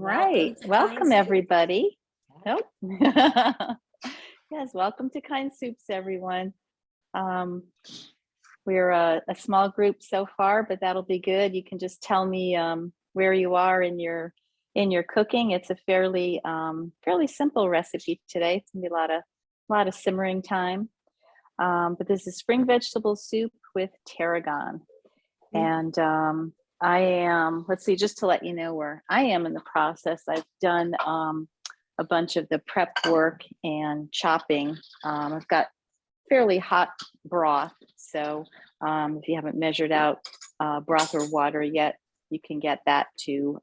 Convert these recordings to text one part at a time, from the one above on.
right. Welcome, everybody. Nope. Yes, welcome to Kind Soups, everyone. We're a small group so far, but that'll be good. You can just tell me where you are in your cooking. It's a fairly simple recipe today. It's gonna be a lot of simmering time. But this is spring vegetable soup with tarragon. And I am, let's see, just to let you know where I am in the process, I've done a bunch of the prep work and chopping. I've got fairly hot broth. So if you haven't measured out broth or water yet, you can get that to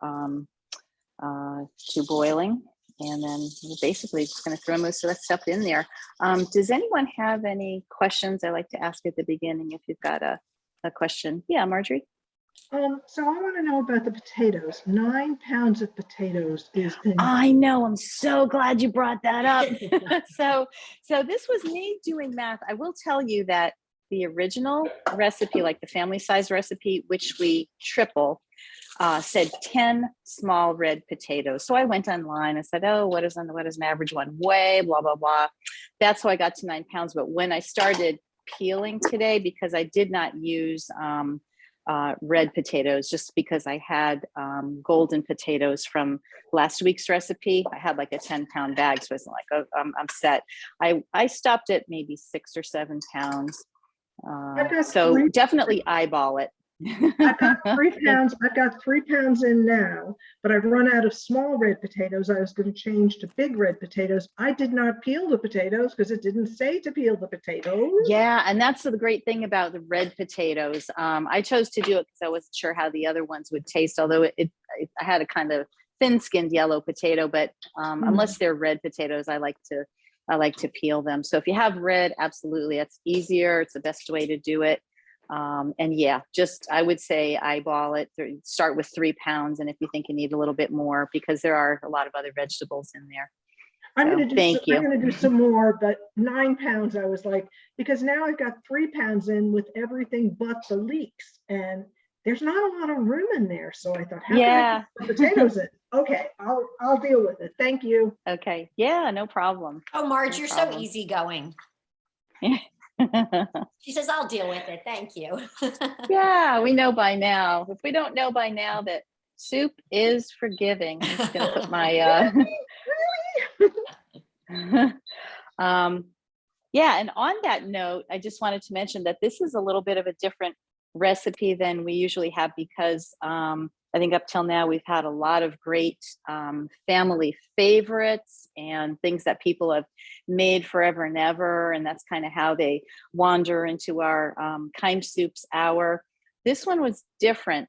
boiling. And then we're basically just going to throw most of that stuff in there. Does anyone have any questions? I like to ask at the beginning if you've got a question. Yeah, Marjorie? So I want to know about the potatoes. 9 pounds of potatoes is. I know. I'm so glad you brought that up. So this was me doing math. I will tell you that the original recipe, like the family size recipe, which we triple, said 10 small red potatoes. So I went online and said, oh, what is an average one weigh? Blah, blah, blah. That's how I got to 9 pounds. But when I started peeling today, because I did not use red potatoes, just because I had golden potatoes from last week's recipe. I had like a 10-pound bag, so I was like, oh, I'm set. I stopped at maybe 6 or 7 pounds. So definitely eyeball it. I've got 3 pounds. I've got 3 pounds in now, but I've run out of small red potatoes. I was going to change to big red potatoes. I did not peel the potatoes because it didn't say to peel the potatoes. Yeah, and that's the great thing about the red potatoes. I chose to do it because I wasn't sure how the other ones would taste, although I had a kind of thin-skinned yellow potato, but unless they're red potatoes, I like to peel them. So if you have red, absolutely, that's easier. It's the best way to do it. And yeah, I would say eyeball it, start with 3 pounds. And if you think you need a little bit more, because there are a lot of other vegetables in there. I'm going to do some more, but 9 pounds, I was like, because now I've got 3 pounds in with everything but the leeks, and there's not a lot of room in there. So I thought, how can I put the potatoes in? Okay, I'll deal with it. Thank you. Okay. Yeah, no problem. Oh, Marge, you're so easygoing. She says, I'll deal with it. Thank you. Yeah, we know by now. If we don't know by now that soup is forgiving, I'm just going to put my, yeah. And on that note, I just wanted to mention that this is a little bit of a different recipe than we usually have, because I think up till now, we've had a lot of great family favorites and things that people have made forever and ever. And that's kind of how they wander into our Kind Soups hour. This one was different.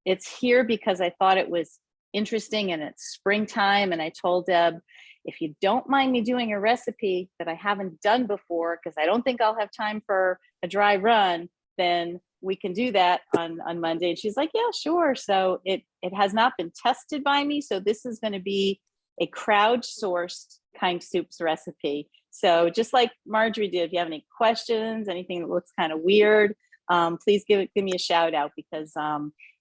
It's here because I thought it was interesting and it's springtime. And I told Deb, if you don't mind me doing a recipe that I haven't done before, because I don't think I'll have time for a dry run, then we can do that on Monday. And she's like, yeah, sure. So it has not been tested by me. So this is going to be a crowdsourced Kind Soups recipe. So just like Marjorie did, if you have any questions, anything that looks kind of weird, please give me a shout out, because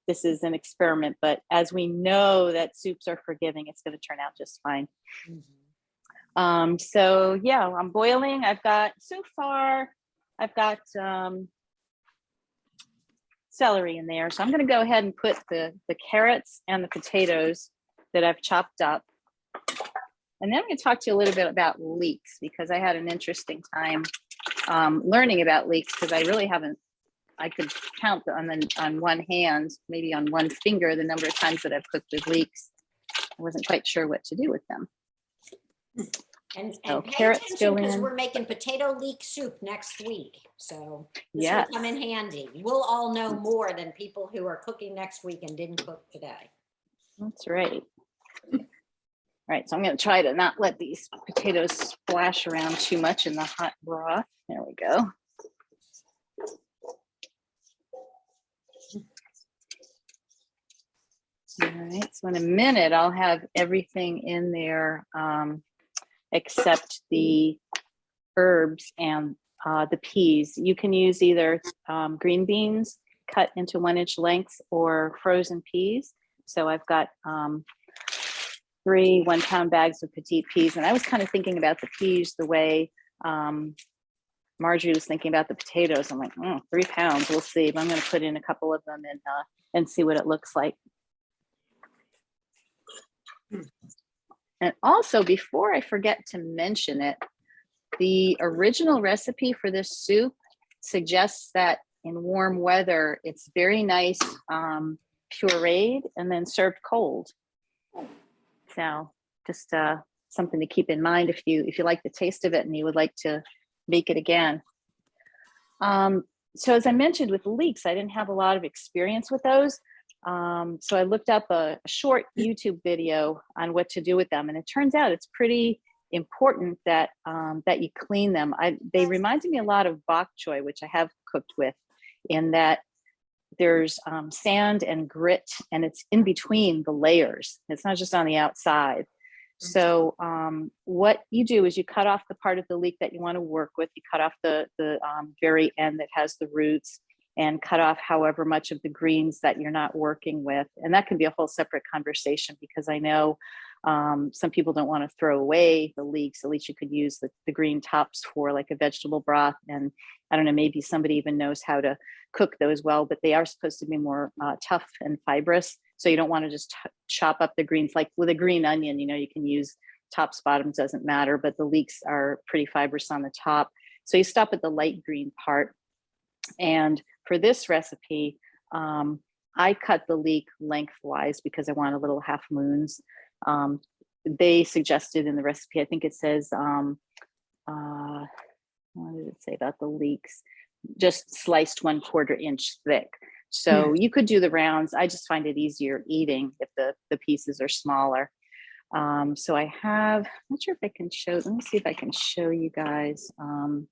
this is an experiment. But as we know that soups are forgiving, it's going to turn out just fine. So yeah, I'm boiling. I've got celery in there. So I'm going to go ahead and put the carrots and the potatoes that I've chopped up. And then I'm going to talk to you a little bit about leeks, because I had an interesting time learning about leeks, because I could count on one hand, maybe on one finger, the number of times that I've cooked with leeks. I wasn't quite sure what to do with them. And pay attention, because we're making potato leek soup next week. So this will come in handy. We'll all know more than people who are cooking next week and didn't cook today. That's right. All right, so I'm going to try to not let these potatoes splash around too much in the hot broth. There we go. All right, so in a minute, I'll have everything in there except the herbs and the peas. You can use either green beans cut into 1-inch lengths or frozen peas. So I've got 3 1-pound bags of petite peas. And I was kind of thinking about the peas the way Marjorie was thinking about the potatoes. I'm like, 3 pounds, we'll see. But I'm going to put in a couple of them and see what it looks like. And also, before I forget to mention it, the original recipe for this soup suggests that in warm weather, it's very nice pureed and then served cold. So just something to keep in mind if you like the taste of it and you would like to make it again. So as I mentioned with leeks, I didn't have a lot of experience with those. So I looked up a short YouTube video on what to do with them. And it turns out it's pretty important that that you clean them. They reminded me a lot of bok choy, which I have cooked with, in that there's sand and grit, and it's in between the layers. It's not just on the outside. So what you do is you cut off the part of the leek that you want to work with. You cut off the very end that has the roots, and cut off however much of the greens that you're not working with. And that can be a whole separate conversation, because I know some people don't want to throw away the leeks. At least you could use the green tops for like a vegetable broth. And I don't know, maybe somebody even knows how to cook those well, but they are supposed to be more tough and fibrous. So you don't want to just chop up the greens. Like with a green onion, you can use tops, bottoms, doesn't matter, but the leeks are pretty fibrous on the top. So you stop at the light green part. And for this recipe, I cut the leek lengthwise because I want a little half moons. They suggested in the recipe, I think it says, what did it say about the leeks? Just sliced 1/4 inch thick. So you could do the rounds. I just find it easier eating if the pieces are smaller. So I have, I'm not sure if I can show, let me see if I can show you guys. I'm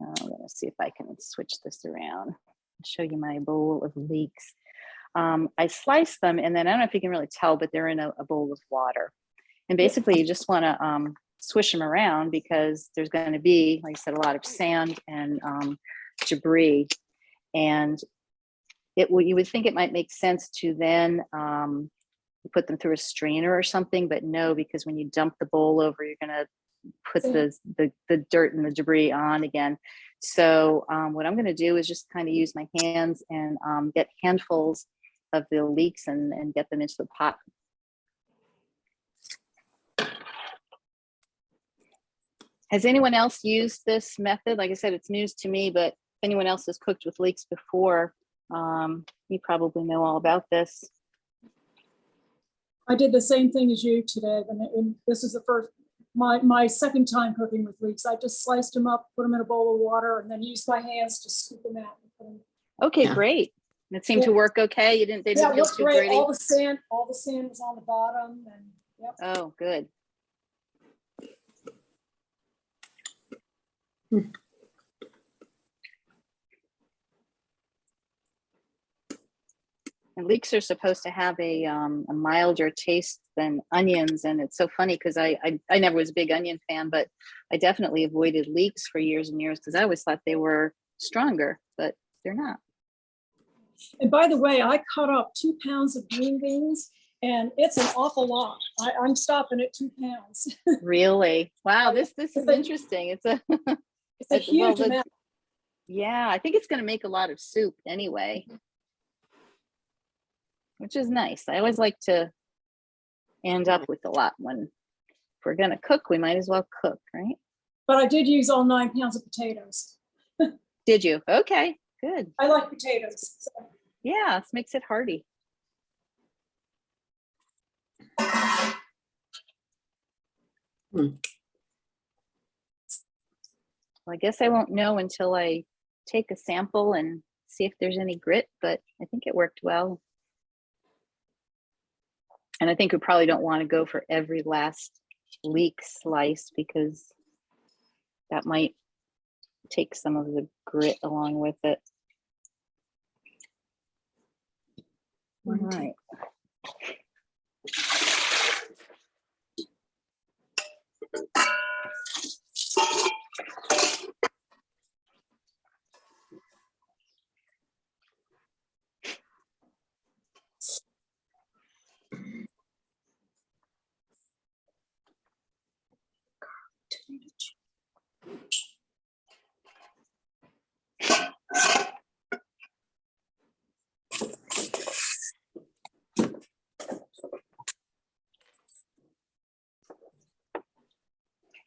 gonna see if I can switch this around. I'll show you my bowl of leeks. I slice them, and then I don't know if you can really tell, but they're in a bowl of water. And basically you just wanna swish them around, because there's gonna be, like I said, a lot of sand and debris. And you would think it might make sense to then put them through a strainer or something, but no, because when you dump the bowl over, you're gonna put the dirt and the debris on again. So what I'm going to do is just kind of use my hands and get handfuls of the leeks and get them into the pot. Has anyone else used this method? Like I said, it's news to me, but if anyone else has cooked with leeks before, you probably know all about this. I did the same thing as you today, and this is the first, my second time cooking with leeks. I just sliced them up, put them in a bowl of water, and then used my hands to scoop them out. Okay, great. It seemed to work okay. They didn't feel too great. gritty. All the sand was on the bottom, and yep. Oh, good. And leeks are supposed to have a milder taste than onions, and it's so funny because I never was a big onion fan, but I definitely avoided leeks for years and years because I always thought they were stronger, but they're not. And by the way, I cut up 2 pounds of green beans, and it's an awful lot. I'm stopping at 2 pounds. Really? Wow, this is interesting. It's a huge amount. Yeah, I think it's going to make a lot of soup anyway, which is nice. I always like to end up with a lot. When if we're going to cook, we might as well cook, right? But I did use all 9 pounds of potatoes. Did you? Okay, good. I like potatoes. So. Yeah, this makes it hearty. Well, I guess I won't know until I take a sample and see if there's any grit, but I think it worked well. And I think we probably don't want to go for every last leek slice because that might take some of the grit along with it. All right.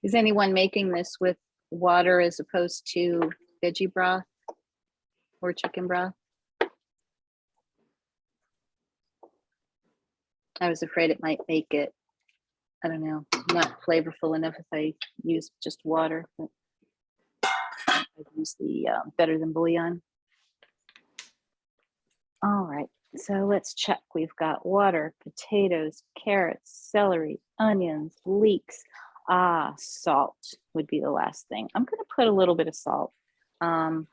Is anyone making this with water as opposed to veggie broth or chicken broth? I was afraid it might make it, I don't know, not flavorful enough if I use just water. But I'd use the better than bouillon. All right, so let's check. We've got water, potatoes, carrots, celery, onions, leeks. Salt would be the last thing. I'm going to put a little bit of salt. The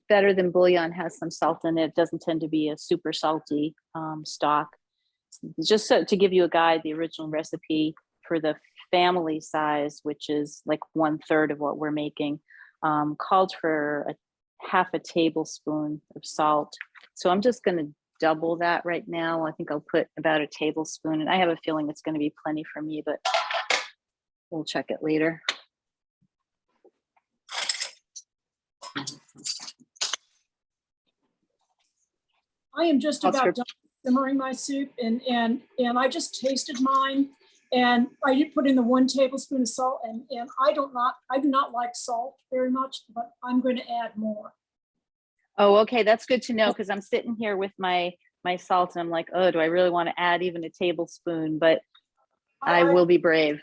better than bouillon has some salt in it. It doesn't tend to be a super salty stock. Just so to give you a guide, the original recipe for the family size, which is like 1/3 of what we're making, called for half a tablespoon of salt. So I'm just going to double that right now. I think I'll put about a tablespoon, and I have a feeling it's going to be plenty for me, but we'll check it later. I am just about done simmering my soup, and I just tasted mine, and I did put in the 1 tablespoon of salt, and I do not like salt very much, but I'm going to add more. Oh, okay, that's good to know, because I'm sitting here with my salt and I'm like, oh, do I really want to add even a tablespoon? But I will be brave.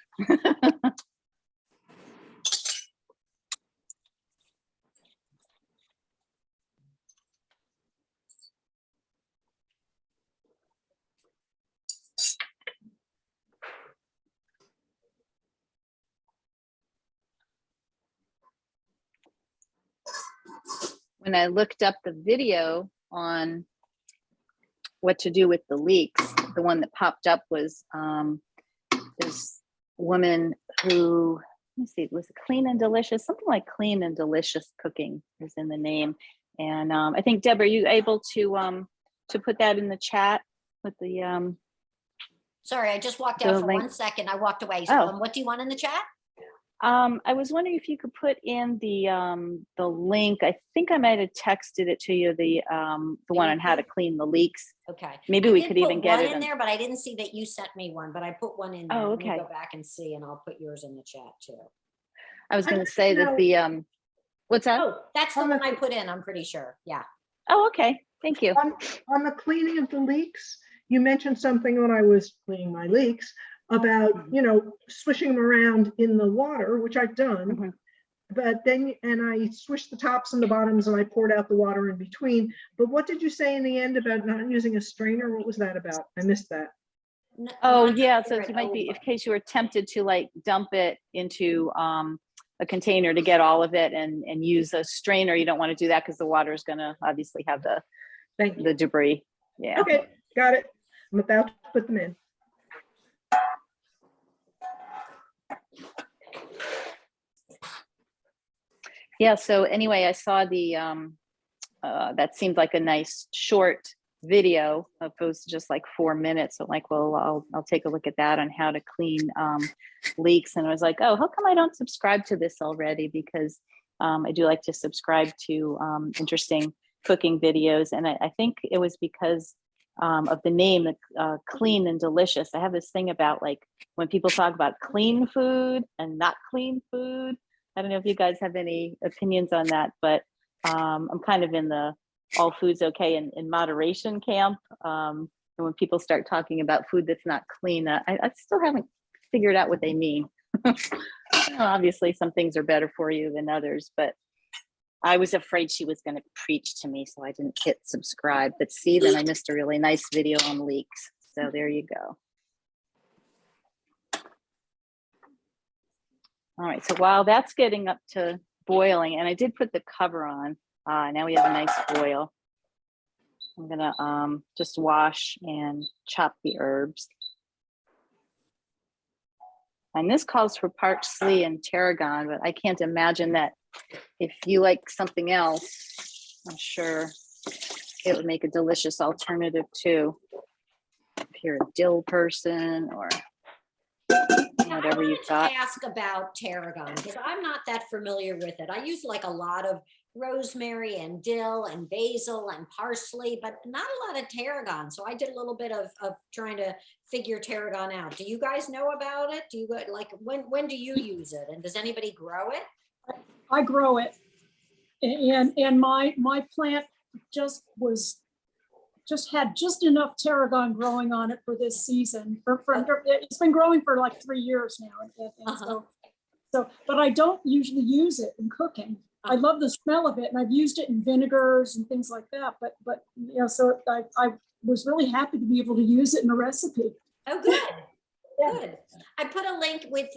When I looked up the video on what to do with the leeks, the one that popped up was this woman who, let me see, was it Clean and Delicious? Something like Clean and Delicious Cooking is in the name. And I think, Deb, are you able to put that in the chat with the Sorry, I just walked out for link? 1 second. I walked away. Oh. What do you want in the chat? I was wondering if you could put in the link. I think I might have texted it to you, the one on how to clean the leaks. Okay. Maybe we could even get it in there, but I didn't see that you sent me one, but I put one in there. Oh, Let me okay. go back and see, and I'll put yours in the chat too. I was going to say that the what's that? Oh, that's the one I put in, I'm pretty sure. Yeah. Oh, okay. Thank you. On the cleaning of the leeks, you mentioned something when I was cleaning my leeks about, swishing them around in the water, which I've done. Mm-hmm. But then, and I swished the tops and the bottoms and I poured out the water in between. But what did you say in the end about not using a strainer? What was that about? I missed that. No, Oh, yeah. So you might be, in case you were tempted to like dump it into a container to get all of it and use a strainer, you don't want to do that because the water is going to obviously have the debris. Yeah. Okay, got it. I'm about to put them in. Yeah, so anyway, I saw the that seemed like a nice short video opposed to just like 4 minutes. So I'm like, well, I'll take a look at that on how to clean leeks. And I was like, oh, how come I don't subscribe to this already? Because I do like to subscribe to interesting cooking videos. And I think it was because of the name, Clean and Delicious. I have this thing about like when people talk about clean food and not clean food. I don't know if you guys have any opinions on that, but I'm kind of in the all food's okay in moderation camp. And when people start talking about food that's not clean, I still haven't figured out what they mean. Obviously, some things are better for you than others, but I was afraid she was going to preach to me, so I didn't hit subscribe. But see, then I missed a really nice video on leeks. So there you go. All right, so while that's getting up to boiling, and I did put the cover on, now we have a nice boil. I'm gonna just wash and chop the herbs. And this calls for parsley and tarragon, but I can't imagine that if you like something else, I'm sure it would make a delicious alternative too. If you're a dill person or whatever you've got. I ask about tarragon because I'm not that familiar with it. I use like a lot of rosemary and dill and basil and parsley, but not a lot of tarragon. So I did a little bit of trying to figure tarragon out. Do you guys know about it? Do you like, when do you use it? And does anybody grow it? I grow it. And my plant had just enough tarragon growing on it for this season. It's been growing for like 3 years now. So, but I don't usually use it in cooking. I love the smell of it, and I've used it in vinegars and things like that. But you know, so I was really happy to be able to use it in a recipe. Oh, good. Yeah. Good. I put a link with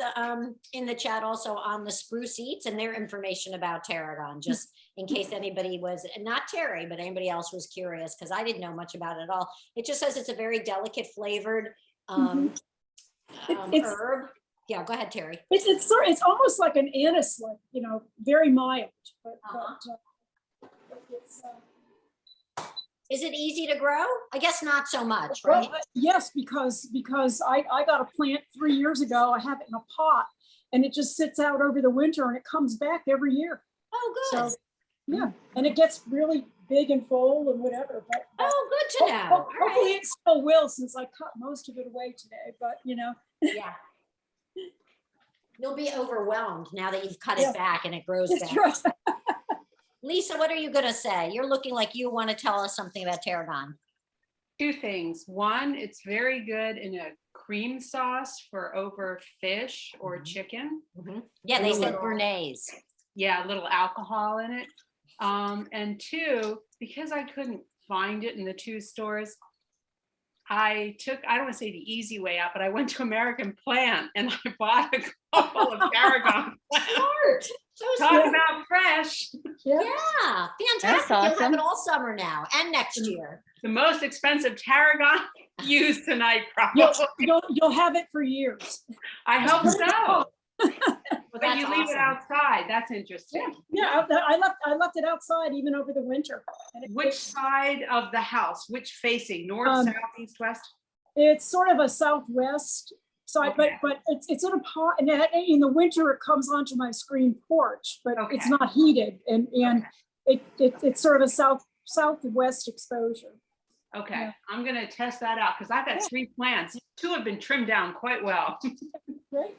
in the chat also on the spruce eats and their information about tarragon, just in case anybody was, not Terry, but anybody else was curious, because I didn't know much about it at all. It just says it's a very delicate flavored herb. Yeah, go ahead, Terry. It's almost like an anise, like, you know, very mild. But it's, is it easy to grow? I guess not so much, right? Well, yes, because I got a plant 3 years ago. I have it in a pot, and it just sits out over the winter, and it comes back every year. Oh, good. So, yeah, and it gets really big and full and whatever. But oh, good to know. Hopefully it still will, since I cut most of it away today. But you know. Yeah. You'll be overwhelmed now that you've cut it back and it grows back. Right. Lisa, what are you going to say? You're looking like you want to tell us something about tarragon. 2 things. One, it's very good in a cream sauce for over fish or chicken. Yeah, they said béarnaise. Yeah, a little alcohol in it. And 2, because I couldn't find it in the 2 stores, I don't want to say the easy way out, but I went to American Plant and I bought a couple of tarragon plants. Talk about fresh. Yeah, fantastic. That's awesome. You'll have it all summer now and next year. The most expensive tarragon used tonight, probably. You'll have it for years. I hope so. Well, but you leave it outside. That's interesting. Yeah, I left it outside even over the winter. Which side of the house? Which facing? North, south, east, west? It's sort of a southwest side, but it's in a pot, and in the winter it comes onto my screen porch, but it's not heated, and it's sort of a southwest exposure. Okay, yeah. I'm gonna test that out because I've got 3 plants. 2 have been trimmed down quite well. Great.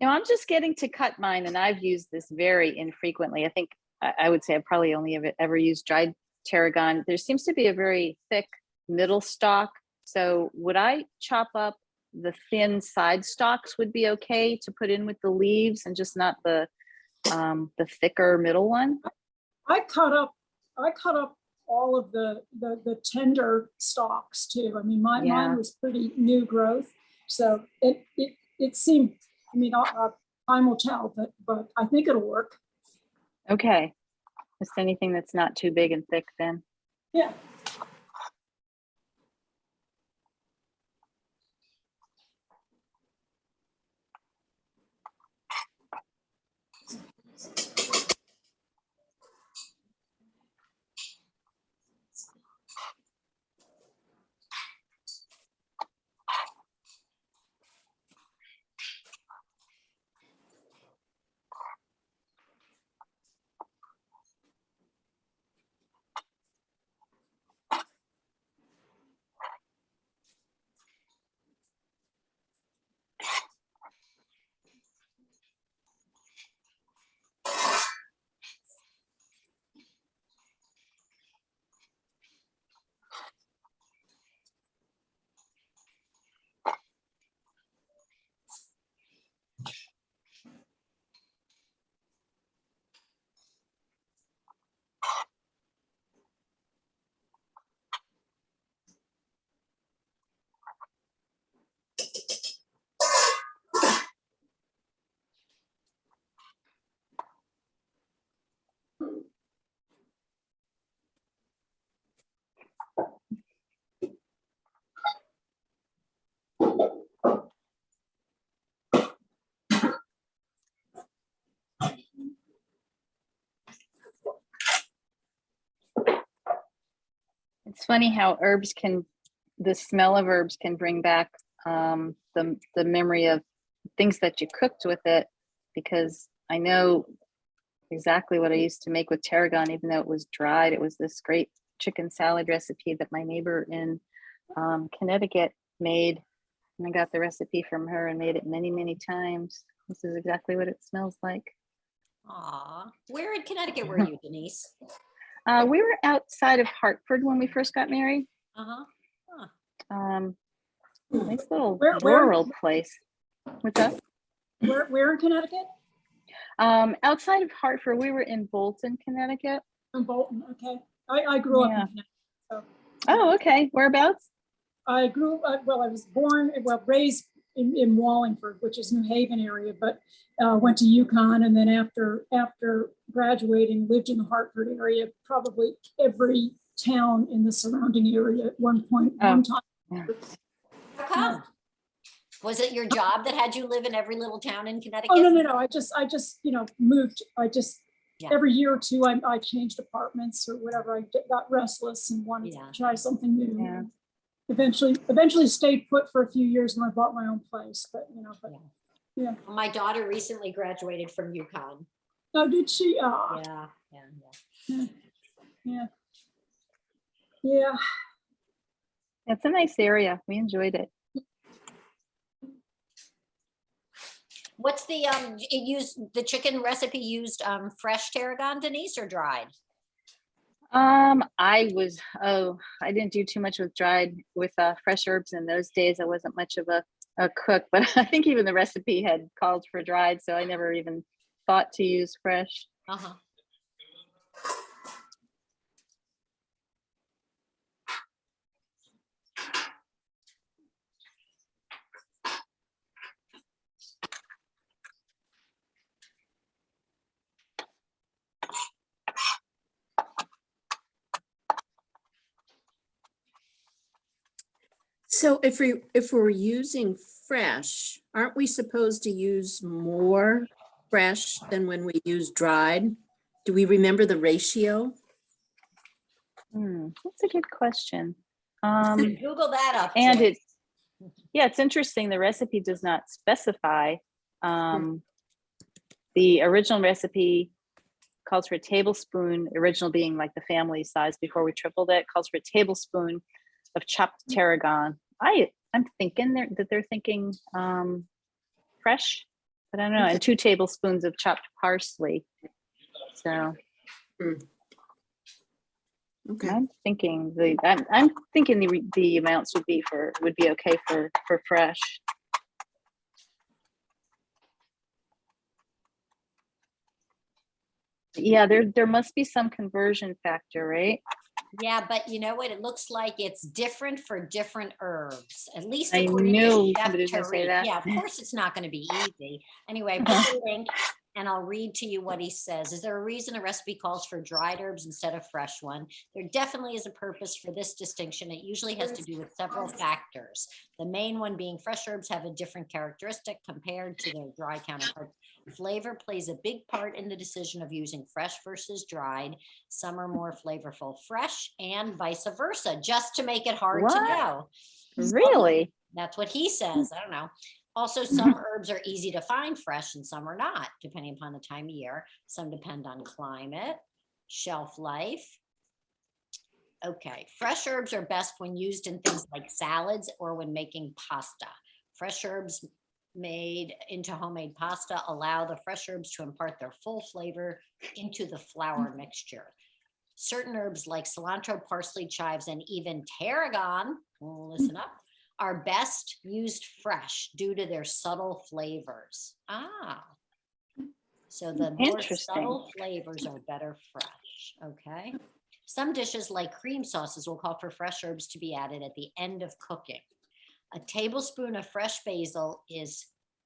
Now I'm just getting to cut mine, and I've used this very infrequently. I think I would say I probably only ever used dried tarragon. There seems to be a very thick middle stalk. So would I chop up the thin side stalks would be okay to put in with the leaves, and just not the thicker middle one? I cut up all of the tender stalks too. I mean, mine was pretty new growth, so it seemed. I mean, time will tell, but I think it'll work. Okay, just anything that's not too big and thick then. Yeah. It's funny how the smell of herbs can bring back the memory of things that you cooked with it, because I know exactly what I used to make with tarragon, even though it was dried. It was this great chicken salad recipe that my neighbor in Connecticut made. And I got the recipe from her and made it many, many times. This is exactly what it smells like. Aw, where in Connecticut were you, Denise? We were outside of Hartford when we first got married. Uh-huh. Nice little Where- rural place. What's up? Where in Connecticut? Outside of Hartford, we were in Bolton, Connecticut. In Bolton, okay. I grew up in Yeah. Connecticut. So Oh, okay. Whereabouts? I grew up, well, I was raised in Wallingford, which is New Haven area, but went to UConn, and then after graduating, lived in the Hartford area, probably every town in the surrounding area at one point, one time. How come? Was it your job that had you live in every little town in Connecticut? Oh, no. I just, moved. Yeah. Every year or two, I changed apartments or whatever. I got restless and wanted to try something new. Yeah. Eventually stayed put for a few years when I bought my own place, yeah. My daughter recently graduated from UConn. Oh, did she? Yeah. It's a nice area. We enjoyed it. What's the the chicken recipe used fresh tarragon, Denise, or dried? I didn't do too much with fresh herbs in those days. I wasn't much of a cook, but I think even the recipe had called for dried, so I never even thought to use fresh. Uh-huh. So if we're using fresh, aren't we supposed to use more fresh than when we use dried? Do we remember the ratio? That's a good question. Google that up. And Joyce. it's interesting. The recipe does not specify. The original recipe calls for a tablespoon, original being like the family size before we tripled it, calls for a tablespoon of chopped tarragon. I'm thinking that they're thinking fresh, but I don't know, and 2 tablespoons of chopped parsley. So Okay. I'm thinking the amounts would be okay for fresh. Yeah, there must be some conversion factor, right? Yeah, but you know what? It looks like it's different for different herbs. At least I according knew to Chef somebody was gonna say Tariq. that. Yeah, of course it's not going to be easy. Anyway, put the link and I'll read to you what he says. Is there a reason a recipe calls for dried herbs instead of fresh one? There definitely is a purpose for this distinction. It usually has to do with several factors. The main one being fresh herbs have a different characteristic compared to their dry counterparts. Flavor plays a big part in the decision of using fresh versus dried. Some are more flavorful fresh and vice versa, just to make it hard to know. Really? That's what he says. I don't know. Also, some herbs are easy to find fresh and some are not, depending upon the time of year. Some depend on climate, shelf life. Okay, fresh herbs are best when used in things like salads or when making pasta. Fresh herbs made into homemade pasta allow the fresh herbs to impart their full flavor into the flour mixture. Certain herbs like cilantro, parsley, chives, and even tarragon, listen up, are best used fresh due to their subtle flavors. So the more subtle flavors are better fresh, okay? Some dishes like cream sauces will call for fresh herbs to be added at the end of cooking. A tablespoon of fresh basil is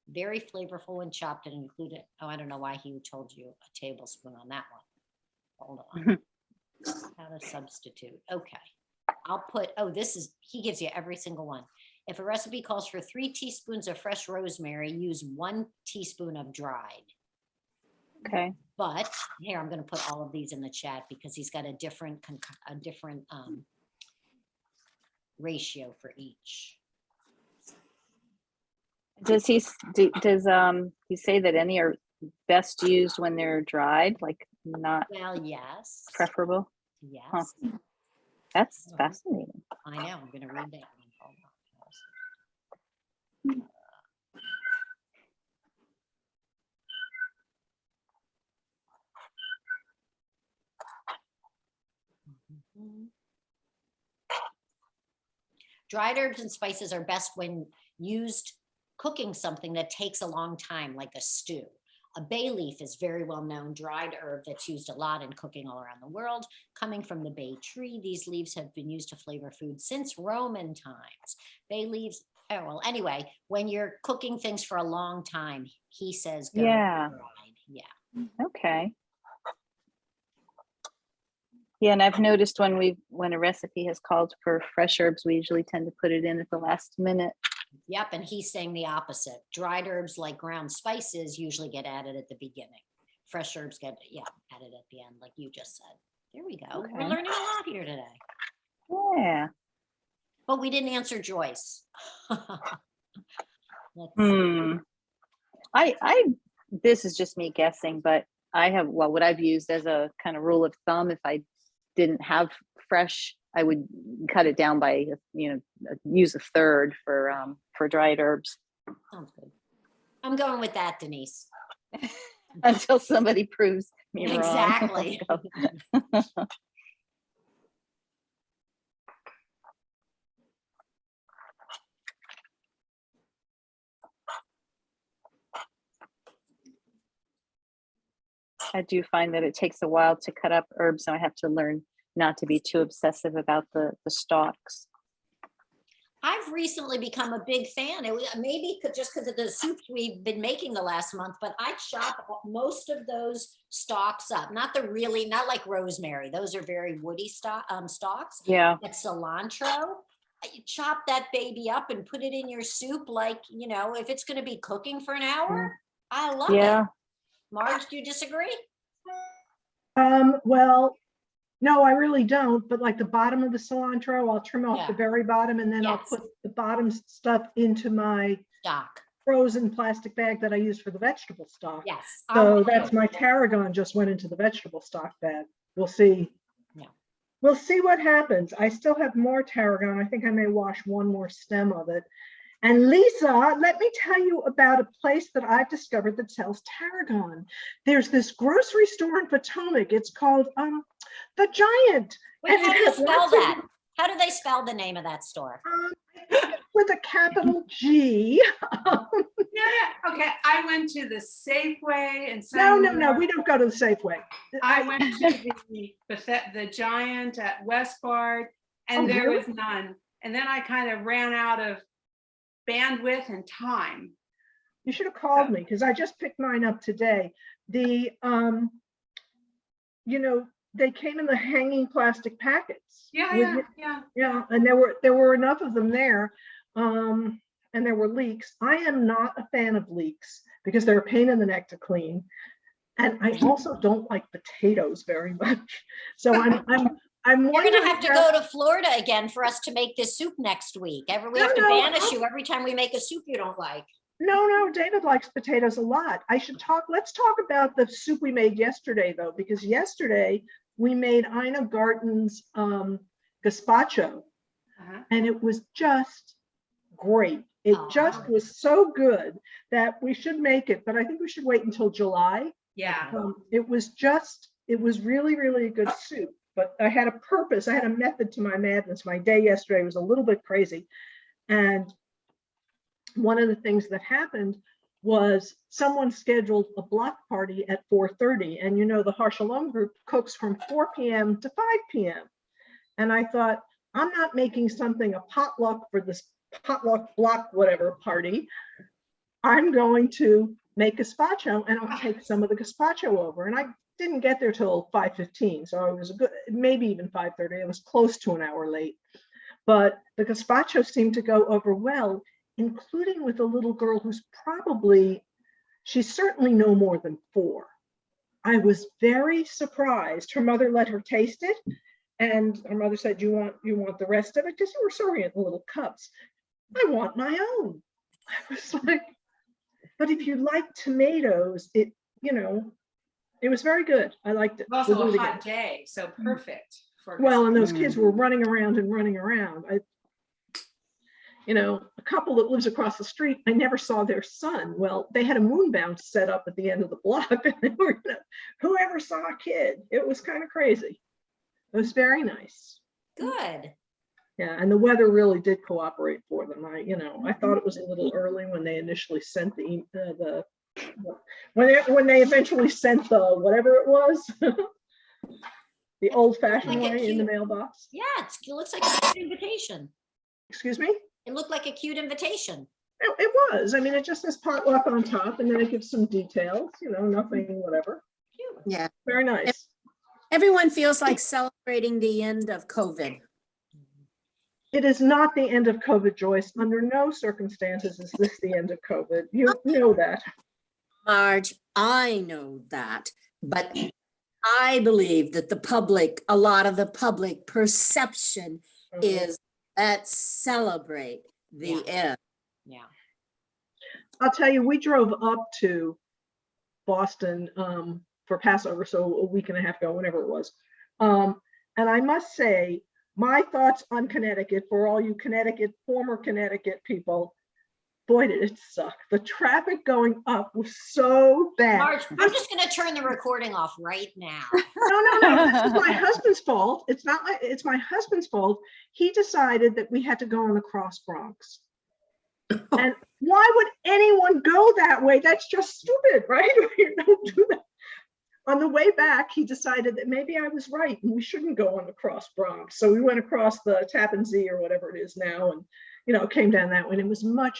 very flavorful when chopped and included. Oh, I don't know why he told you a tablespoon on that one. Hold on. How to substitute. Okay. I'll put, he gives you every single one. If a recipe calls for 3 teaspoons of fresh rosemary, use 1 teaspoon of dried. Okay. But here, I'm going to put all of these in the chat because he's got a different ratio for each. Does he say that any are best used when they're dried, like not Well, yes. preferable? Yes. Huh. That's fascinating. I know. I'm going to read that one. Hold on. Dried herbs and spices are best when used cooking something that takes a long time, like a stew. A bay leaf is very well known dried herb that's used a lot in cooking all around the world. Coming from the bay tree, these leaves have been used to flavor food since Roman times. Bay leaves, oh, well, anyway, when you're cooking things for a long time, he says go Yeah. dried. Yeah. Okay. Yeah, and I've noticed when a recipe has called for fresh herbs, we usually tend to put it in at the last minute. Yep, and he's saying the opposite. Dried herbs like ground spices usually get added at the beginning. Fresh herbs get added at the end, like you just said. There we go. Okay. We're learning a lot here today. Yeah. But we didn't answer Joyce. This is just me guessing, but I have, well, what I've used as a kind of rule of thumb, if I didn't have fresh, I would cut it down by, use a third for dried herbs. Sounds good. I'm going with that, Denise. Until somebody proves me wrong. Exactly. I do find that it takes a while to cut up herbs, so I have to learn not to be too obsessive about the stalks. I've recently become a big fan. Maybe just because of the soups we've been making the last month, but I chop most of those stalks up. Not like rosemary. Those are very woody stalks. Yeah. But cilantro, you chop that baby up and put it in your soup. Like, if it's going to be cooking for an hour, I love it. Marge, do you disagree? Well, no, I really don't. But like the bottom of the cilantro, I'll trim off the very bottom, and then I'll put the bottom stuff into my stock frozen plastic bag that I use for the vegetable stock. Yes. So that's my tarragon just went into the vegetable stock bag. We'll see. Yeah. We'll see what happens. I still have more tarragon. I think I may wash one more stem of it. And Lisa, let me tell you about a place that I've discovered that sells tarragon. There's this grocery store in Potomac. It's called The Giant. Wait, how do you spell that? How do they spell the name of that store? With a capital G. Yeah. Okay. I went to the Safeway and no, we don't go to the Safeway. I went to the Giant at Westbard, and there was none. And then I kind of ran out of bandwidth and time. You should have called me because I just picked mine up today. The they came in the hanging plastic packets. Yeah. And there were enough of them there, and there were leeks. I am not a fan of leeks because they're a pain in the neck to clean, and I also don't like potatoes very much. So I'm You're going to have to go to Florida again for us to make this soup next week. We have to banish you every time we make a soup you don't like. No, David likes potatoes a lot. Let's talk about the soup we made yesterday, though, because yesterday we made Ina Garten's gazpacho, and it was just great. It just was so good that we should make it, but I think we should wait until July. Yeah. It was really, really a good soup. But I had a purpose. I had a method to my madness. My day yesterday was a little bit crazy. And one of the things that happened was someone scheduled a block party at 4:30. And the Har Shalom group cooks from 4 p.m. to 5 p.m. And I thought, I'm not making something a potluck for this potluck block whatever party. I'm going to make gazpacho, and I'll take some of the gazpacho over. And I didn't get there till 5:15, so it was maybe even 5:30. It was close to an hour late, but the gazpacho seemed to go over well, including with a little girl who's she's certainly no more than 4. I was very surprised. Her mother let her taste it, and her mother said, "You want the rest of it? Because you were serving it in little cups." I want my own. I was like, but if you like tomatoes, you know, it was very good. I liked it. Also We'll do a it hot again. day, so perfect for Well, and those Mm. kids were running around and running around. You know, a couple that lives across the street, I never saw their son. Well, they had a moon bounce set up at the end of the block. And they were, whoever saw a kid, it was kind of crazy. It was very nice. Good. Yeah, and the weather really did cooperate for them. I thought it was a little early when they initially sent when they eventually sent the whatever it was, the old-fashioned Like a way in the cute- mailbox. Yeah, it looks like a cute invitation. Excuse me? It looked like a cute invitation. It was. I mean, it just says potluck on top, and then it gives some details. Nothing, whatever. Cute. Yeah, Very nice. everyone feels like celebrating the end of COVID. It is not the end of COVID, Joyce. Under no circumstances is this the end of COVID. You know that. Marge, I know that, but I believe that a lot of the public perception is let's celebrate the end. Yeah. I'll tell you, we drove up to Boston for Passover, so a week and a half ago, whenever it was. And I must say, my thoughts on Connecticut, for all you former Connecticut people, boy, did it suck. The traffic going up was so bad. Marge, I'm just going to turn the recording off right now. No, this is my husband's fault. It's my husband's fault. He decided that we had to go on the Cross Bronx. And why would anyone go that way? That's just stupid, right? You don't do that. On the way back, he decided that maybe I was right and we shouldn't go on the Cross Bronx. So we went across the Tappan Zee or whatever it is now, and came down that way. And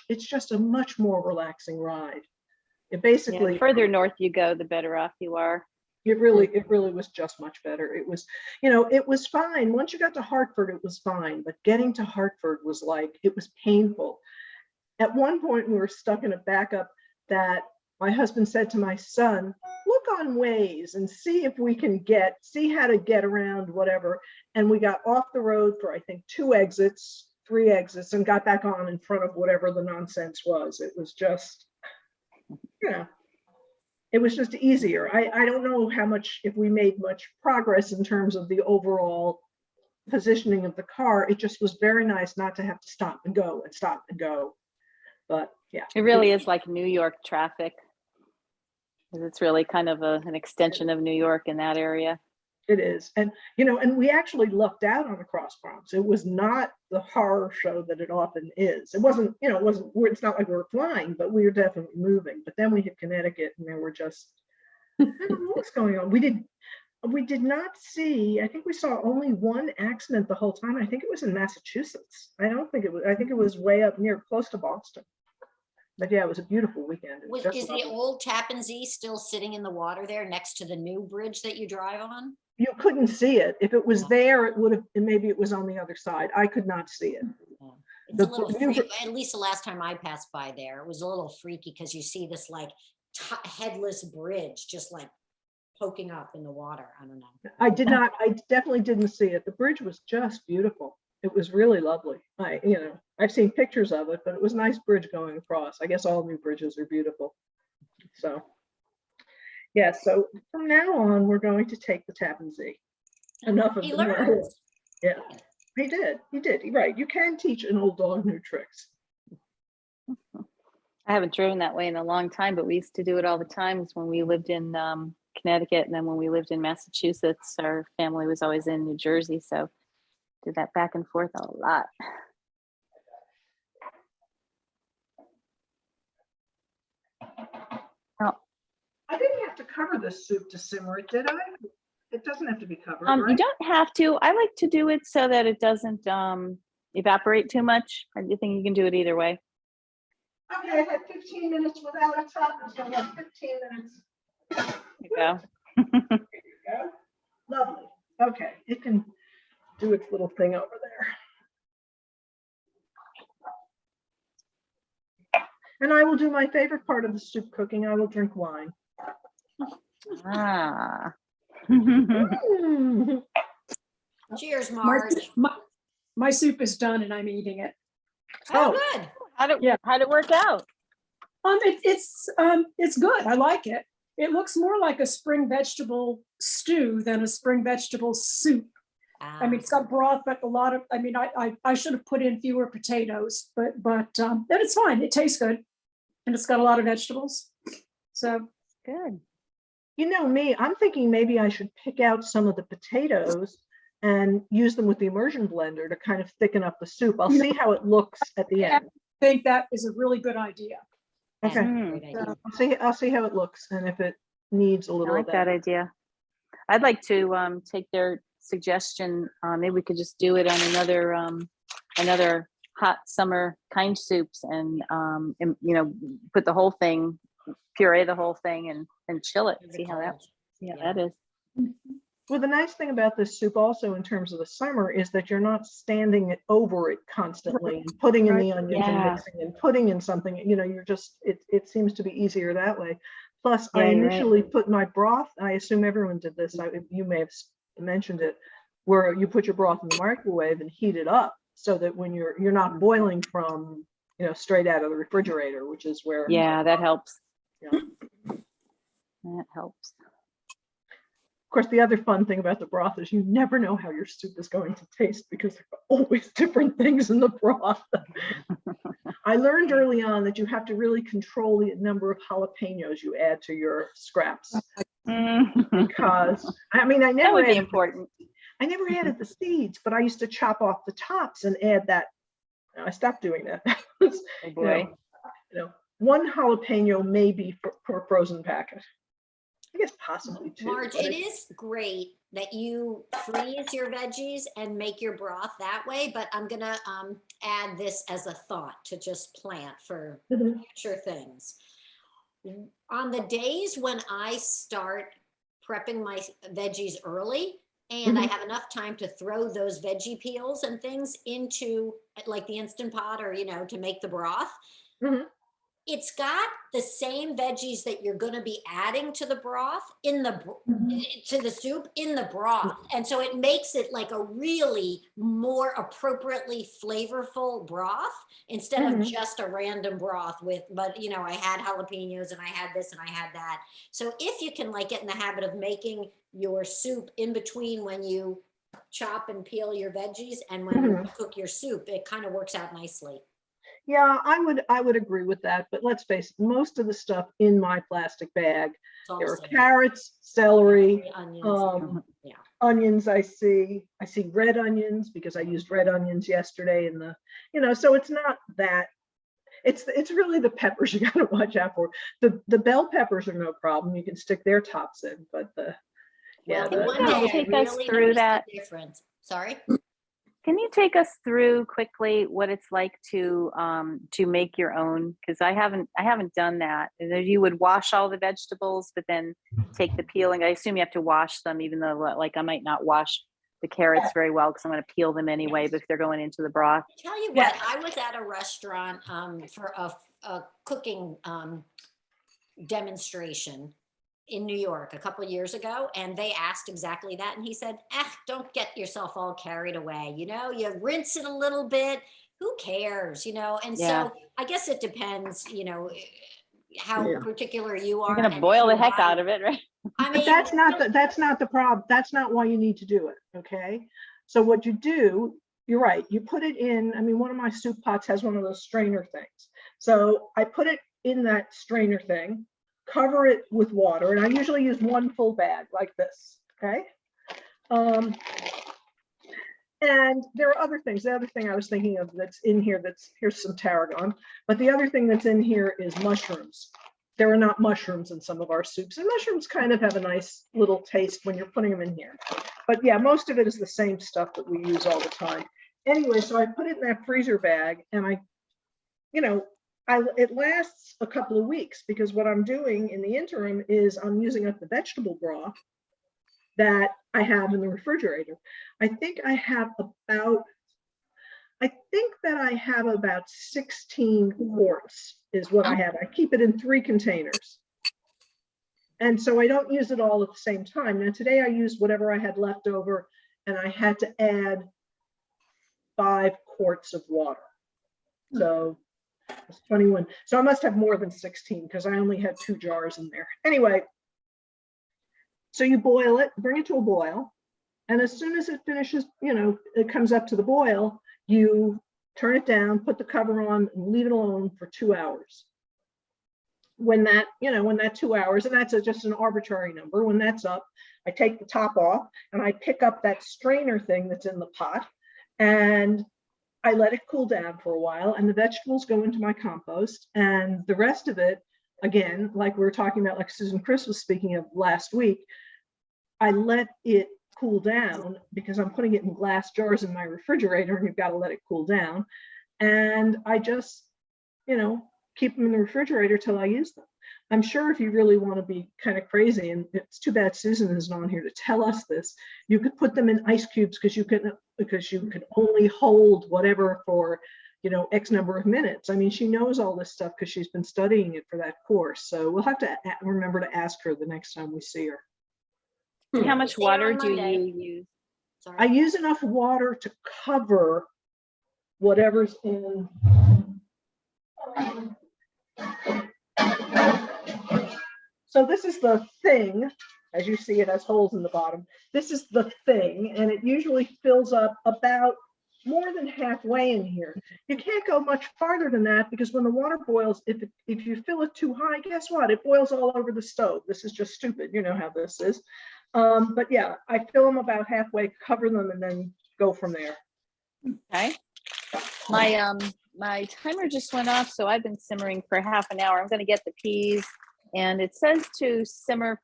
it's just a much more relaxing ride. It basically, the further north you go, the better off you are. it really was just much better. It was, it was fine. Once you got to Hartford, it was fine. But getting to Hartford was it was painful. At one point, we were stuck in a backup that my husband said to my son, look on Waze and see if we can see how to get around whatever. And we got off the road for, I think, 3 exits, and got back on in front of whatever the nonsense was. It was just, it was just easier. I don't know if we made much progress in terms of the overall positioning of the car. It just was very nice not to have to stop and go and stop and go. But yeah. It really is like New York traffic. It's really kind of an extension of New York in that area. It is. And, and we actually lucked out on the Cross Bronx. It was not the horror show that it often is. It wasn't, it's not like we were flying, but we were definitely moving. But then we hit Connecticut and there were just, I don't know what's going on. We did not see, I think we saw only one accident the whole time. I think it was in Massachusetts. I think it was way up close to Boston. But yeah, it was a beautiful weekend. Is the old Tappan Zee still sitting in the water there next to the new bridge that you drive on? You couldn't see it. If it was there, it would have, and maybe it was on the other side. I could not see it. Yeah. It's a little freaky. At least the last time I passed by there, it was a little freaky because you see this headless bridge just poking up in the water. I don't know. I definitely didn't see it. The bridge was just beautiful. It was really lovely. I've seen pictures of it, but it was a nice bridge going across. I guess all new bridges are beautiful. So, yeah, so from now on, we're going to take the Tappan Zee. Enough of He the learns. Yeah, he did. You're right. You can teach an old dog new tricks. I haven't driven that way in a long time, but we used to do it all the time when we lived in Connecticut. And then when we lived in Massachusetts, our family was always in New Jersey. So did that back and forth a lot. I didn't have to cover this soup to simmer it, did I? It doesn't have to be covered, right? You don't have to. I like to do it so that it doesn't evaporate too much. I think you can do it either way. Okay, I had 15 minutes without a top. So I have 15 minutes. There you go. There you go. Lovely. Okay, it can do its little thing over there. And I will do my favorite part of the soup cooking. I will drink wine. Ah. Mm. Cheers, Marge. My soup is done and I'm eating it. Oh, good. How'd it work out? It's good. I like it. it looks more like a spring vegetable stew than a spring vegetable soup. I mean, it's got broth, but a lot of, I mean, I should have put in fewer potatoes, but it's fine. It tastes good. And it's got a lot of vegetables. So Good. You know me, I'm thinking maybe I should pick out some of the potatoes and use them with the immersion blender to kind of thicken up the soup. I'll see how it looks at the end. I think that is a really good idea. Okay. I'll see how it looks and if it needs a I little like of that idea. I'd like to take their suggestion. Maybe we could just do it on another hot summer kind soups and you know, put the whole thing, puree the whole thing and chill it. See how that is. Well, the nice thing about this soup also in terms of the summer is that you're not standing it over it constantly and putting in the onions and mixing and putting in something, you know, you're just, it seems to be easier that way. Plus, I initially put my broth, I assume everyone did this, you may have mentioned it, where you put your broth in the microwave and heat it up so that when you're not boiling from, you know, straight out of the refrigerator, which is where. Yeah, that helps. Yeah. That helps. Of course, the other fun thing about the broth is you never know how your soup is going to taste because there are always different things in the broth. I learned early on that you have to really control the number of jalapenos you add to your scraps. Because, I mean, I never added the seeds, but I used to chop off the tops and add that. I stopped doing that. Oh boy. You know, one jalapeno maybe for a frozen packet. I guess possibly two. Marge, it is great that you freeze your veggies and make your broth that way, but I'm gonna add this as a thought to just plant for future things. On the days when I start prepping my veggies early and I have enough time to throw those veggie peels and things into like the Instant Pot or, you know, to make the broth, it's got the same veggies that you're going to be adding to the broth to the soup in the broth. And so it makes it like a really more appropriately flavorful broth instead of just a random broth but you know, I had jalapenos and I had this and I had that. So if you can like get in the habit of making your soup in between when you chop and peel your veggies and when you cook your soup, it kind of works out nicely. Yeah, I would agree with that, but let's face it, most of the stuff in my plastic bag, there are carrots, celery, onions. I see red onions because I used red onions yesterday in the, you know, so it's not that, it's really the peppers you got to watch out for. The bell peppers are no problem. You can stick their tops in, but take us through that difference. Sorry. Can you take us through quickly what it's like to make your own? Because I haven't done that. You would wash all the vegetables, but then take the peeling. I assume you have to wash them, even though like I might not wash the carrots very well because I'm going to peel them anyway. But if they're going into the broth, tell you what, I was at a restaurant for a cooking demonstration in New York a couple of years ago, and they asked exactly that, and he said, don't get yourself all carried away, you know, you rinse it a little bit, who cares, you know? And so I guess it depends, you know, how particular you are. You're gonna boil the heck out of it, right? I mean, that's not the problem. That's not why you need to do it. Okay, so what you do, you're right, you put it in, I mean, one of my soup pots has one of those strainer things, so I put it in that strainer thing, cover it with water, and I usually use one full bag like this, okay? And there are other things. The other thing I was thinking of that's in here, here's some tarragon, but the other thing that's in here is mushrooms. There are not mushrooms in some of our soups, and mushrooms kind of have a nice little taste when you're putting them in here. But yeah, most of it is the same stuff that we use all the time. Anyway, so I put it in that freezer bag, and it lasts a couple of weeks because what I'm doing in the interim is I'm using up the vegetable broth that I have in the refrigerator. I think that I have about 16 quarts is what I have. I keep it in 3 containers. And so I don't use it all at the same time. Now today I used whatever I had left over and I had to add 5 quarts of water. So it's 21. So I must have more than 16 because I only had 2 jars in there. Anyway, So you boil it, bring it to a boil. And as soon as it finishes, you know, it comes up to the boil, you turn it down, put the cover on, and leave it alone for 2 hours. When that, you know, when that 2 hours, and that's just an arbitrary number, when that's up, I take the top off and I pick up that strainer thing that's in the pot and I let it cool down for a while, and the vegetables go into my compost, and the rest of it, again, like we were talking about, like Susan Chris was speaking of last week, I let it cool down because I'm putting it in glass jars in my refrigerator, and you've got to let it cool down. And I just, you know, keep them in the refrigerator till I use them. I'm sure if you really want to be kind of crazy, and it's too bad Susan isn't on here to tell us this, you could put them in ice cubes because you can only hold whatever for, you know, X number of minutes. I mean, she knows all this stuff because she's been studying it for that course. So we'll have to remember to ask her the next time we see her. How much water do you use? Sorry. I use enough water to cover whatever's in. So this is the thing, as you see, it has holes in the bottom. This is the thing, and it usually fills up about more than halfway in here. You can't go much farther than that because when the water boils, if you fill it too high, guess what? It boils all over the stove. This is just stupid. You know how this is. But yeah, I fill them about halfway, cover them, and then go from there. Okay. My timer just went off, so I've been simmering for half an hour. I'm going to get the peas, and it says to simmer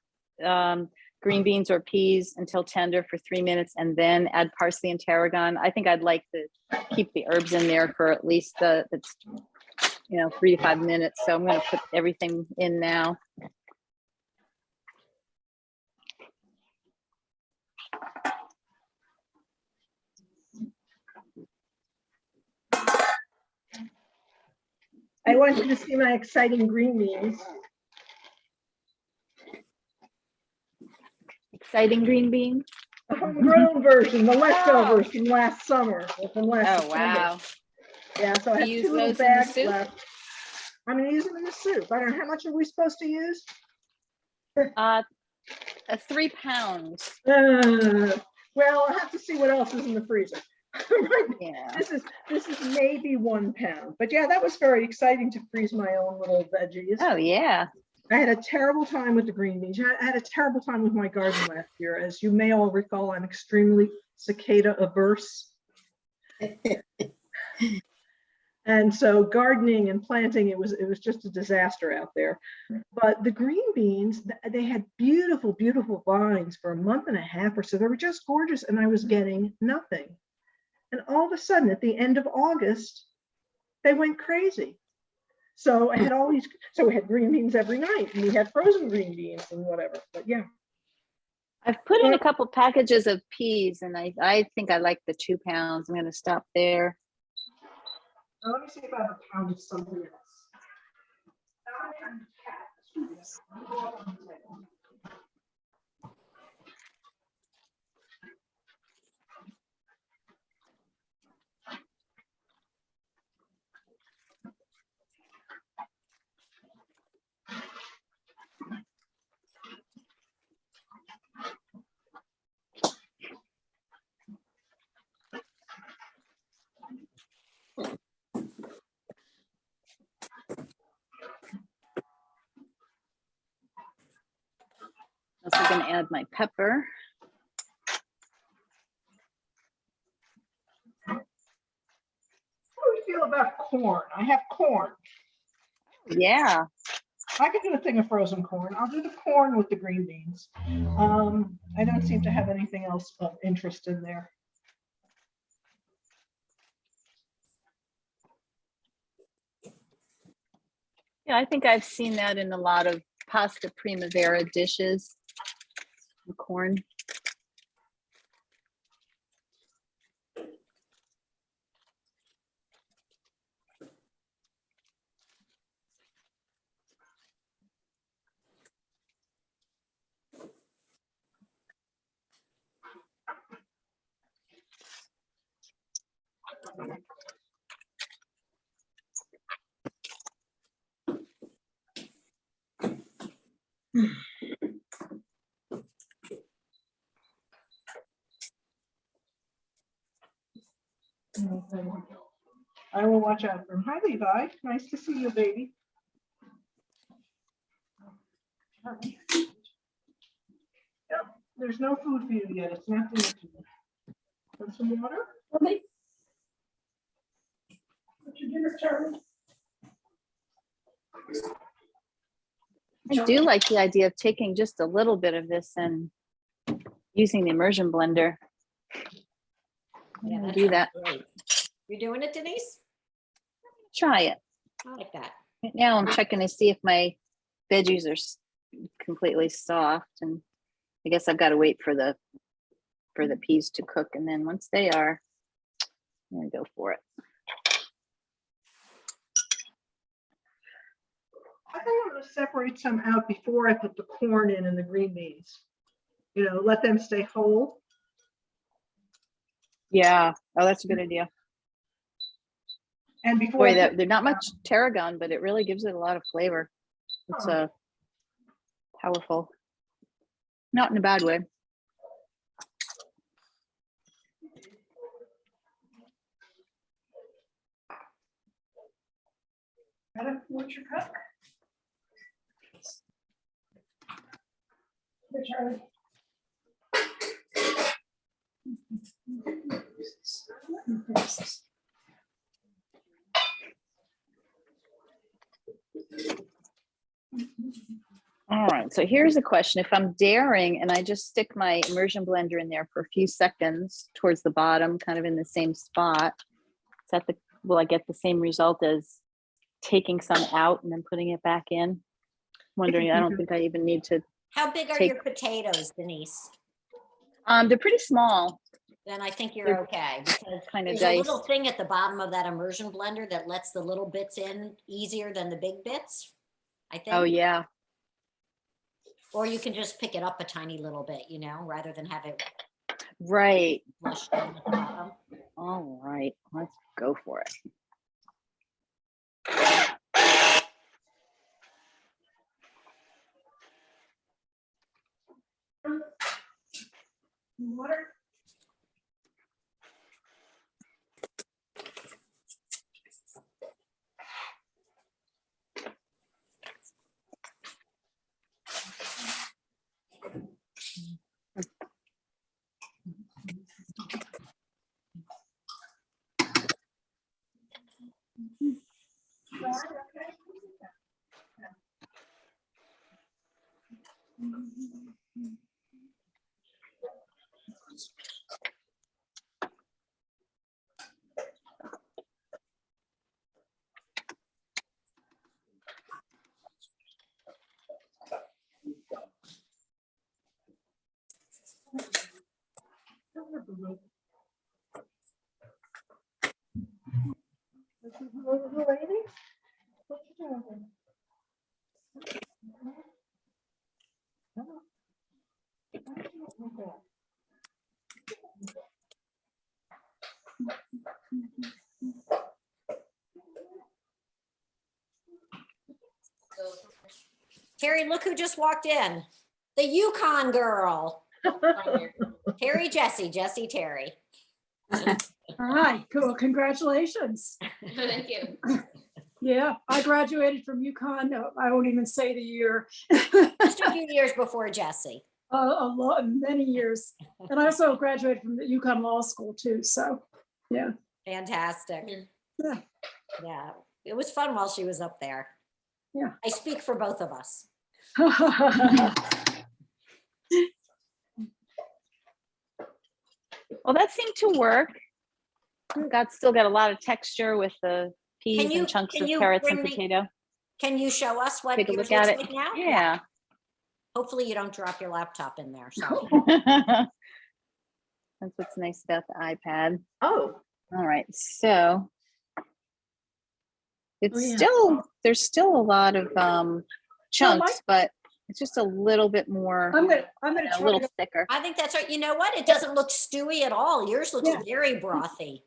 green beans or peas until tender for 3 minutes, and then add parsley and tarragon. I think I'd like to keep the herbs in there for at least 3 to 5 minutes. So I'm going to put everything in now. I want you to see my exciting green beans. Exciting green bean. The homegrown version, the leftovers from last summer, or from last September. Wow. Yeah, so I have 2 little bags left. I'm going to use them in the soup. I don't know, how much are we supposed to use? 3 pounds. Well, I'll have to see what else is in the freezer. Right. Yeah. This is maybe 1 pound, but yeah, that was very exciting to freeze my own little veggies. Oh yeah. I had a terrible time with the green beans. I had a terrible time with my garden last year. As you may all recall, I'm extremely cicada averse. And so gardening and planting, it was just a disaster out there. But the green beans, they had beautiful, beautiful vines for a month and a half or so. They were just gorgeous, and I was getting nothing. And all of a sudden, at the end of August, they went crazy. So I had we had green beans every night, and we had frozen green beans and whatever. But yeah. I've put in a couple packages of peas, and I think I like the 2 pounds. I'm going to stop there. Now, let me see if I have a pound of something else. Also going to add my pepper. How do you feel about corn? I have corn. Yeah. I could do a thing of frozen corn. I'll do the corn with the green beans. I don't seem to have anything else of interest in there. Yeah, I think I've seen that in a lot of pasta primavera dishes. Corn. I will watch out for him. Hi, Levi. Nice to see you, baby. Yep, there's no food for you yet. It's not dinner time. Want some water? What's your dinner, Charlie? I do like the idea of taking just a little bit of this and using the immersion blender. Yeah, I'll do that. Great. You're doing it, Denise? Try it. I like that. Right now I'm checking to see if my veggies are completely soft, and I guess I've got to wait for the peas to cook, and then once they are, I'm gonna go for it. I think I'm going to separate some out before I put the corn in and the green beans. You know, let them stay whole. Yeah. Oh, that's a good idea. And before Boy, they're not much tarragon, but it really gives it a lot of flavor. It's powerful, not in a bad way. What's your cup? Here, Charlie. All right, so here's a question. If I'm daring and I just stick my immersion blender in there for a few seconds towards the bottom, kind of in the same spot, will I get the same result as taking some out and then putting it back in? Wondering, I don't think I even need to. How big are your potatoes, Denise? They're pretty small. Then I think you're okay, because Kind of there's a diced. little thing at the bottom of that immersion blender that lets the little bits in easier than the big bits, I think. Oh yeah. Or you can just pick it up a tiny little bit, you know, rather than have it Right. flushed down at the bottom. All right, let's go for it. Water. Terry, look who just walked in. The Yukon girl. Terry, Jesse, Terry. All right, cool. Congratulations. Thank you. Yeah, I graduated from UConn. No, I won't even say the year. Just a few years before Jesse. Many years. And I also graduated from the UConn Law School too. So, yeah. Fantastic. Yeah. Yeah, it was fun while she was up there. Yeah. I speak for both of us. Well, that seemed to work. Still got a lot of texture with the peas and chunks of carrots and potato. Can you show us what Take a yours look at looks it. like now? Yeah. Hopefully you don't drop your laptop in there. So. That's what's nice about the iPad. Oh. All right, so it's Oh, there's still a lot of chunks, but it's just a little bit more. I'm gonna a try little to, thicker. I think that's right. You know what? It doesn't look stewy at all. Yours looks very brothy.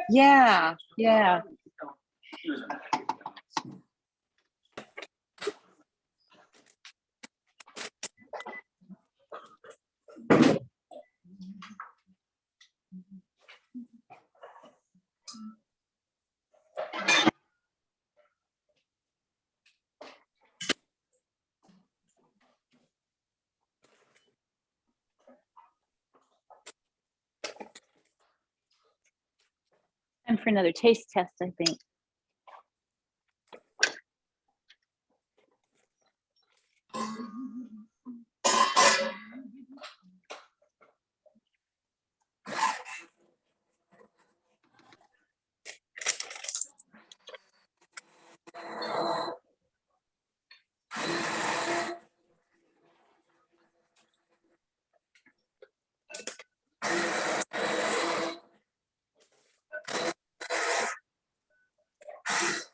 Yeah, yeah. for another taste test, I think.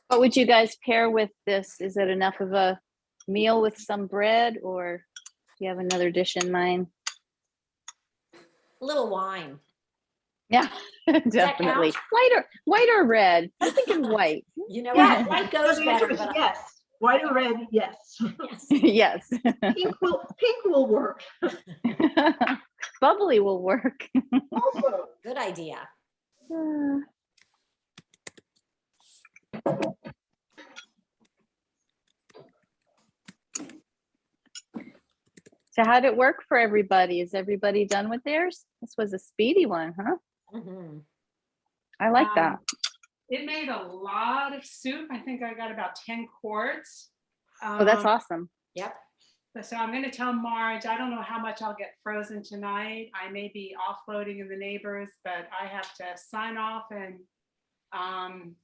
What would you guys pair with this? Is it enough of a meal with some bread, or do you have another dish in mind? A little wine. Yeah, definitely. White or red? I'm thinking white. You know Yeah. what? White goes The answer better. is But yes. White or red, yes. yes. Yes. Pink will work. Bubbly will work. Also, Good idea. So how'd it work for everybody? Is everybody done with theirs? This was a speedy one, huh? Mhm. I like that. It made a lot of soup. I think I got about 10 quarts. Oh, that's awesome. Yep. So I'm going to tell Marge, I don't know how much I'll get frozen tonight. I may be offloading in the neighbors, but I have to sign off and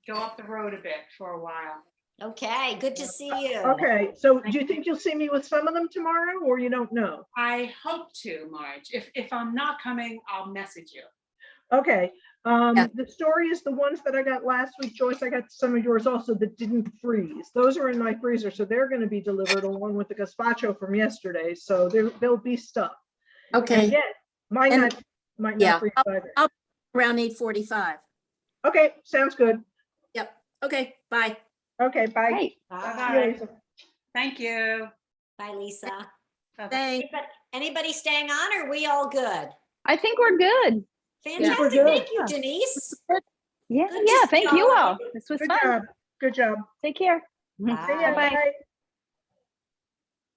go up the road a bit for a while. Okay, good to see you. okay, so do you think you'll see me with some of them tomorrow, or you don't know? I hope to, Marge. If I'm not coming, I'll message you. Okay, Yeah. the story is the ones that I got last week, Joyce. I got some of yours also that didn't freeze. Those are in my freezer, so they're going to be delivered along with the gazpacho from yesterday. So there'll be stuff. Okay, And yet, might And- not yeah, freeze either. I'll- around 8:45. Okay, sounds good. Yep, okay, bye. Okay, bye. Great. Bye. See you later. Thank you. Bye, Lisa. Bye-bye. Thanks. Anybody staying on, or are we all good? I think we're good. Fantastic. good. Thank you, Denise. Yeah, Good to yeah. see Thank you all all. of you. This was Good fun. job. Good job. Take care. Bye. See ya. Bye-bye. Bye.